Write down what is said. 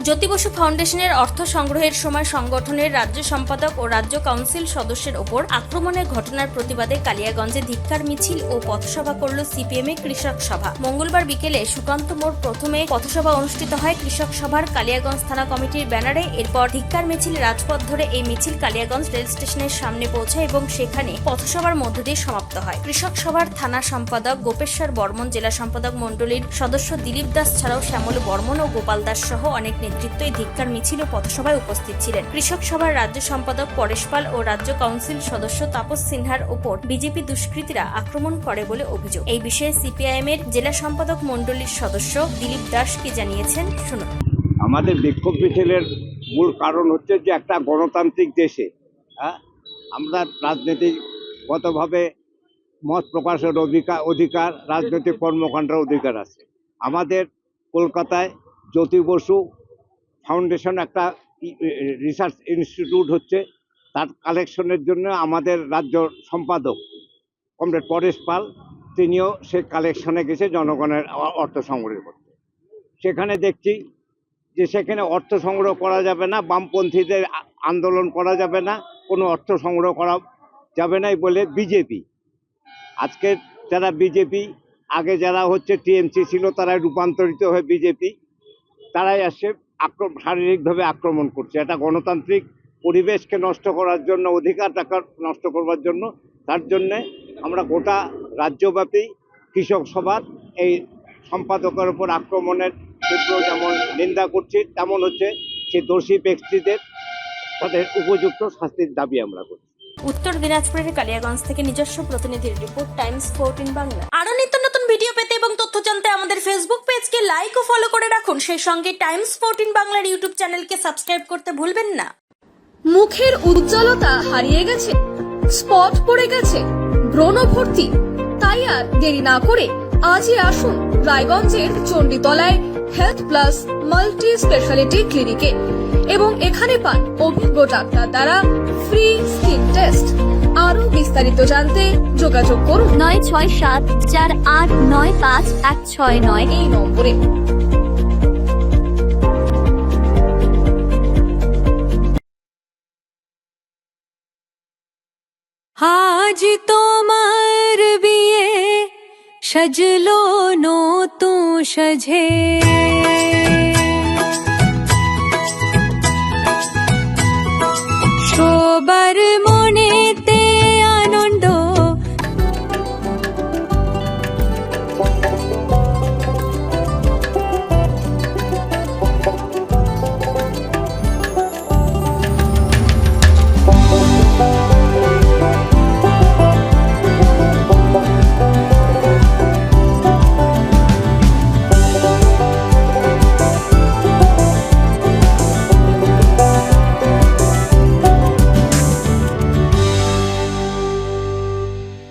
জ্যোতি বসু ফাউন্ডেশনের অর্থ সংগ্রহের সময় সংগঠনের রাজ্য সম্পাদক ও রাজ্য কাউন্সিল সদস্যের ওপর আক্রমণের ঘটনার প্রতিবাদে কালিয়াগঞ্জে ধিক্কার মিছিল ও পথসভা করল সিপিএম কৃষক সভা। মঙ্গলবার বিকেলে সুকান্ত মোড় প্রথমে পথসভা অনুষ্ঠিত হয় কৃষক সভার কালিয়াগঞ্জ থানা কমিটির ব্যানারে। এরপর ধিক্কার মিছিল রাজপথ ধরে এই মিছিল কালিয়াগঞ্জ রেল স্টেশনের সামনে পৌঁছায় এবং সেখানে পথসভার মধ্য দিয়ে সমাপ্ত হয়। কৃষক সভার থানা সম্পাদক গোপেশ্বর বর্মন, জেলা সম্পাদক মণ্ডলীর সদস্য দিলীপ দাস ছাড়াও শ্যামল বর্মন ও গোপাল দাস সহ অনেক নেতৃত্ব এই ধিক্কার মিছিল ও পথসভায় উপস্থিত ছিলেন। কৃষক সভার রাজ্য সম্পাদক পরেশ পাল ও রাজ্য কাউন্সিল সদস্য তাপস সিনহার ওপর বিজেপি দুষ্কৃতীরা আক্রমণ করে বলে অভিযোগ। এই বিষয়ে সিপিআইএম এর জেলা সম্পাদক মণ্ডলীর সদস্য দিলীপ দাস কি জানিয়েছেন শুনুন। আমাদের বিক্ষোভ মিছিলের মূল কারণ হচ্ছে যে একটা গণতান্ত্রিক দেশে আমরা রাজনীতিগতভাবে মত প্রকাশের অধিকার, রাজনৈতিক কর্মকাণ্ডের অধিকার আছে। আমাদের কলকাতায় জ্যোতি বসু ফাউন্ডেশন একটা রিসার্চ ইনস্টিটিউট হচ্ছে, তার কালেকশনের জন্য আমাদের রাজ্য সম্পাদক কমরেড পরেশ পাল তিনিও সে কালেকশনে গেছে জনগণের অর্থ সংগ্রহ করতে। সেখানে দেখছি যে সেখানে অর্থ সংগ্রহ করা যাবে না, বামপন্থীদের আন্দোলন করা যাবে না, কোনো অর্থ সংগ্রহ করা যাবে না বলে বিজেপি, আজকে যারা বিজেপি, আগে যারা হচ্ছে টিএমসি ছিল তারাই রূপান্তরিত হয়ে বিজেপি, তারাই আসে শারীরিকভাবে আক্রমণ করছে। এটা গণতান্ত্রিক পরিবেশকে নষ্ট করার জন্য, অধিকারটাকে নষ্ট করবার জন্য। তার জন্যে আমরা গোটা রাজ্যব্যাপী কৃষক সভার এই সম্পাদকের উপর আক্রমণের তীব্র যেমন নিন্দা করছি, তেমন হচ্ছে সেই দোষী ব্যক্তিদের তাদের উপযুক্ত শাস্তির দাবি আমরা করছি। উত্তর দিনাজপুরের কালিয়াগঞ্জ থেকে নিজস্ব প্রতিনিধির রিপোর্ট, টাইমস 14 বাংলা। আরো নিত্য নতুন ভিডিও পেতে এবং তথ্য জানতে আমাদের ফেসবুক পেজকে লাইক ও ফলো করে রাখুন। সেই সঙ্গে টাইমস 14 বাংলার ইউটিউব চ্যানেলকে সাবস্ক্রাইব করতে ভুলবেন না। মুখের উজ্জ্বলতা হারিয়ে গেছে, স্পট পড়ে গেছে, ব্রণ ভর্তি, তাই আর দেরি না করে আজই আসুন রায়গঞ্জের চণ্ডীতলায় হেলথ প্লাস মাল্টি স্পেশালিটি ক্লিনিকে এবং এখানে পান অভিজ্ঞ ডাক্তার দ্বারা ফ্রি স্কিন টেস্ট। আরো বিস্তারিত জানতে যোগাযোগ করুন 9674895169 এই নম্বরে। আজ তোমার বিয়ে সাজলো নতুন সাজে।